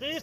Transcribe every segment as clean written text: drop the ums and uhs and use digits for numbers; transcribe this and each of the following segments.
20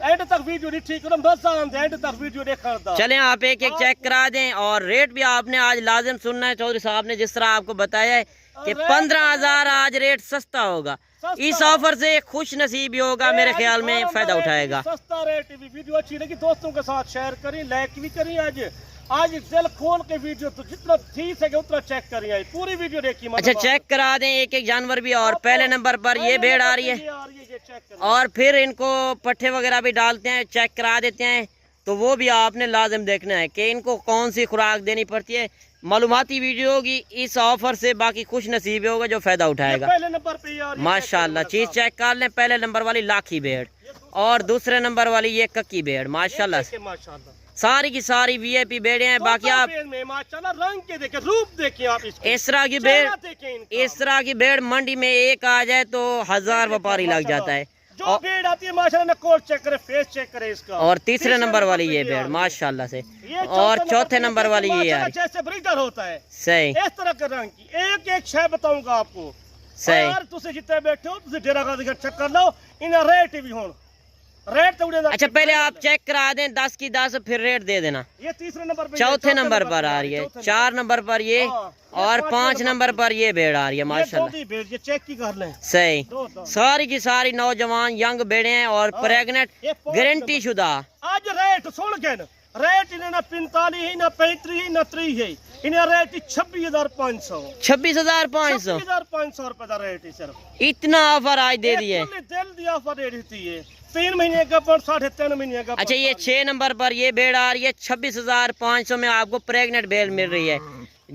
and تک video نہیں ٹھیک کرو مزہ آندا اینڈ تک ویڈیو دیکھن دا. چلیں آپ ایک ایک چیک کرا دیں اور ریٹ بھی آپ نے آج لازم سننا ہے. چودھری صاحب نے جس طرح آپ کو بتایا ہے کہ 15,000 آج ریٹ سستا ہوگا. اس آفر سے خوش نصیب بھی ہوگا, میرے خیال میں فائدہ اٹھائے گا. سستا ریٹ بھی. ویڈیو اچھی لگی دوستوں کے ساتھ شیئر کریں, لائک بھی کریں. آج دل کھول کے ویڈیو تو جتنا تھی سکے اتنا چیک کریں, پوری ویڈیو دیکھیے. اچھا چیک کرا دیں ایک ایک جانور بھی. اور پہلے نمبر پر یہ بھیڑ آ رہی ہے اور پھر ان کو پٹھے وغیرہ بھی ڈالتے ہیں, چیک کرا دیتے ہیں. تو وہ بھی آپ نے لازم دیکھنا ہے کہ ان کو کون سی خوراک دینی پڑتی ہے. معلوماتی ویڈیو ہوگی اس آفر سے, باقی خوش نصیب ہوگا جو فائدہ اٹھائے گا. پہلے نمبر پہ ماشاءاللہ چیز چیک کر لیں. پہلے نمبر والی لاکھی بھیڑ اور دوسرے نمبر والی یہ ککی بھیڑ. ماشاءاللہ ساری کی ساری وی آئی پی بھیڑیں ہیں. باقی آپ رنگ کے دیکھیں, روپ دیکھیں, آپ اس طرح کی بھیڑ, اس طرح کی بھیڑ منڈی میں ایک آ جائے تو 1000 وپاری لگ جاتا ہے. جو بھیڑ آتی ہے ماشاءاللہ کوٹ چیک کرے, فیس چیک کرے اس کا. اور تیسرے نمبر والی یہ بھیڑ ماشاءاللہ سے. اور چوتھے نمبر والی یہ ہے جیسے بریڈر ہوتا ہے صحیح اس طرح کے رنگ کی. ایک ایک شے بتاؤں گا آپ کو. صحیح. یار تسی جتنے بیٹھے ہو تسی ڈیرا غازی کا چیک کر لو, انہاں ریٹ بھی ہون ریٹ تو. اچھا پہلے آپ چیک کرا دیں 10 کی 10 پھر ریٹ دے دینا. یہ تیسرے نمبر پہ, چوتھے نمبر پر آ رہی ہے, 4 نمبر پر یہ اور 5 نمبر پر یہ بھیڑ آ رہی ہے. ماشاءاللہ یہ چیک کی کر لیں. صحیح. ساری کی ساری نوجوان ینگ بھیڑیں ہیں اور پریگنٹ گارنٹی شدہ. آج ریٹ سن کے نا, ریٹ انہیں نہ 45 ہے نہ 35 ہے نہ 30 ہے, انہیں ریٹ 26,500. 26,500 روپے کا ریٹ ہے صرف. اتنا آفر آج دے دیے. دل دی آفر دے دیتی ہے 3 مہینے کا پر 3.5 مہینے کا. اچھا یہ 6 نمبر پر یہ بھیڑ آ رہی ہے 26,500 میں آپ کو پریگنٹ بھیڑ مل رہی ہے,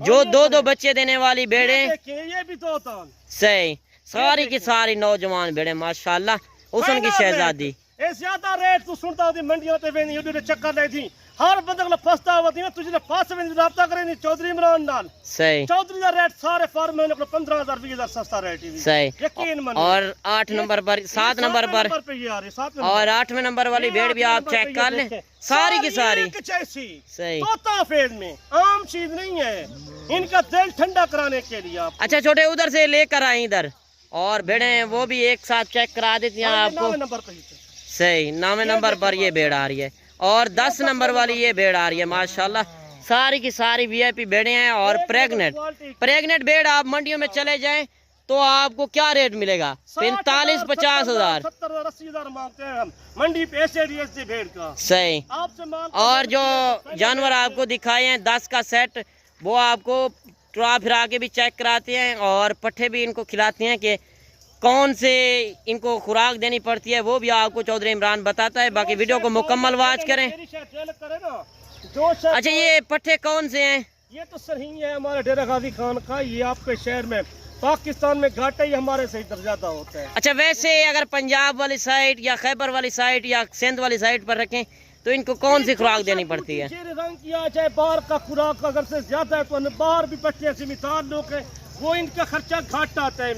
جو دو بچے دینے والی بھیڑیں. یہ بھی دو تان صحیح. ساری کی ساری نوجوان بھیڑیں ماشاءاللہ. حسن کی شہزادی. اے زیادہ ریٹ تو سنتا ہوتی منڈیوں تے وینی اڈے چکر لے تھی. ہر بندے کو پھستا ہوتی نا, تجھے پاس میں رابطہ کریں نہیں چودھری عمران نال. صحیح. چودھری کا ریٹ سارے فارم میں 15,000 20,000 سستا ریٹ ہے. صحیح. یقین من. اور 8 نمبر پر 7 نمبر پر اور 8ویں نمبر والی بھیڑ بھی آپ چیک کر لیں. ساری کی ساری صحیح طوطا فیض میں عام چیز نہیں ہے, ان کا دل ٹھنڈا کرانے کے لیے. اچھا چھوٹے ادھر سے لے کر آئیں ادھر, اور بھیڑیں وہ بھی ایک ساتھ چیک کرا دیتی ہیں آپ کو. صحیح. 9ویں نمبر پر یہ بھیڑ آ رہی ہے اور 10 نمبر والی یہ بھیڑ آ رہی ہے. ماشاءاللہ ساری کی ساری وی آئی پی بھیڑیں ہیں اور پریگنٹ بھیڑ. آپ منڈیوں میں چلے جائیں تو آپ کو کیا ریٹ ملے گا؟ 45-50 ہزار. 70-80 ہزار مانگتے ہیں ہم منڈی پہ ایسے بھیڑ کا. صحیح. اور جو جانور آپ کو دکھائے ہیں 10 کا سیٹ, وہ آپ کو ٹرا پھرا کے بھی چیک کراتے ہیں اور پٹھے بھی ان کو کھلاتے ہیں کہ کون سے ان کو خوراک دینی پڑتی ہے, وہ بھی آپ کو چودھری عمران بتاتا ہے. باقی ویڈیو کو مکمل واچ کریں. اچھا یہ پٹھے کون سے ہیں؟ یہ تو سرہی ہے ہمارے ڈیرا غازی خان کا. یہ آپ کے شہر میں پاکستان میں گھاٹے ہی ہمارے سے ادھر زیادہ ہوتا ہے. اچھا ویسے اگر پنجاب والی سائڈ یا خیبر والی سائڈ یا سندھ والی سائڈ پر رکھیں تو ان کو کون سی خوراک دینی پڑتی ہے؟ رنگ کیا جائے باہر کا خوراک اگر سے زیادہ ہے تو باہر بھی پٹھے ایسے مثال لوگ ہیں, وہ ان کا خرچہ گھٹ آتا ہے.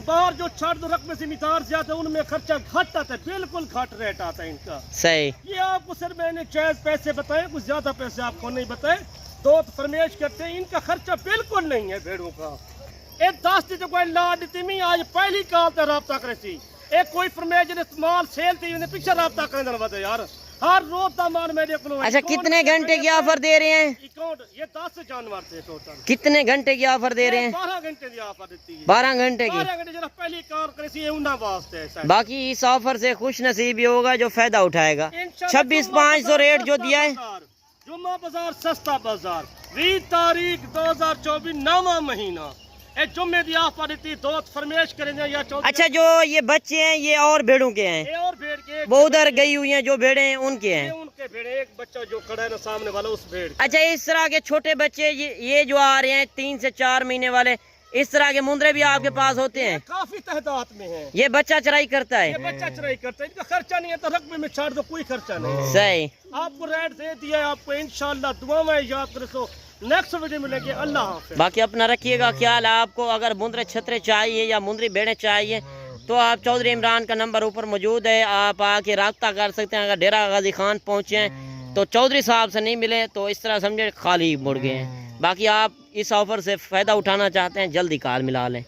باہر جو چھڑ دو رقم سے مقدار زیادہ ان میں خرچہ گھٹ آتا ہے, بالکل گھٹ ریٹ آتا ہے ان کا. صحیح. یہ آپ کو صرف میں نے جائز پیسے بتائے, کچھ زیادہ پیسے آپ کو نہیں بتائے. دو فرمیش کرتے ہیں, ان کا خرچہ بالکل نہیں ہے بھیڑوں کا. ایک 10 جو کوئی لا دیتی میں آج پہلی کال تے رابطہ کرے سی, ایک کوئی فرمیش استعمال سیل تھی انہیں پیچھے رابطہ کرنے وجہ یار ہر روز دامان میرے کو. اچھا کتنے گھنٹے کی آفر دے رہے ہیں؟ یہ 10 جانور تھے ٹوٹل. کتنے گھنٹے کی آفر دے رہے ہیں؟ 12 گھنٹے کی آفر دیتی ہے. 12 گھنٹے کی. 12 گھنٹے جو پہلی کار کرے سی انہاں واسطے. باقی اس آفر سے خوش نصیب ہی ہوگا جو فائدہ اٹھائے گا. 26,500 ریٹ جو دیا ہے. جمعہ بازار سستا بازار 20 تاریخ 2024 9واں مہینہ. ایک جمعے دی آفر دیتی دو فرمیش کریں گے یا 14. اچھا جو یہ بچے ہیں یہ اور بھیڑوں کے ہیں, اور بھیڑ کے وہ ادھر گئی ہوئی ہیں جو بھیڑیں ہیں ان کے ہیں. ان کے بھیڑ ایک بچہ جو کھڑا ہے نا سامنے والا اس بھیڑ. اچھا اس طرح کے چھوٹے بچے یہ جو آ رہے ہیں 3 سے 4 مہینے والے, اس طرح کے مندرے بھی آپ کے پاس ہوتے ہیں؟ کافی تعداد میں ہیں. یہ بچہ چرائی کرتا ہے؟ یہ بچہ چرائی کرتا ہے, ان کا خرچہ نہیں ہے تو رقبے میں چھاڑ دو, کوئی خرچہ نہیں. صحیح. آپ کو ریٹ دے دیا ہے, آپ کو انشاءاللہ دعا میں یاد رکھو. نیکسٹ ویڈیو میں لیں گے. اللہ حافظ. باقی اپنا رکھیے گا خیال. آپ کو اگر مندرے چھترے چاہیے یا مندری بیڑے چاہیے تو آپ چودھری عمران کا نمبر اوپر موجود ہے, آپ آ کے رابطہ کر سکتے ہیں. اگر ڈیرا غازی خان پہنچے ہیں تو چودھری صاحب سے نہیں ملے تو اس طرح سمجھے خالی مڑ گئے ہیں. باقی آپ اس آفر سے فائدہ اٹھانا چاہتے ہیں جلدی کال ملا لیں.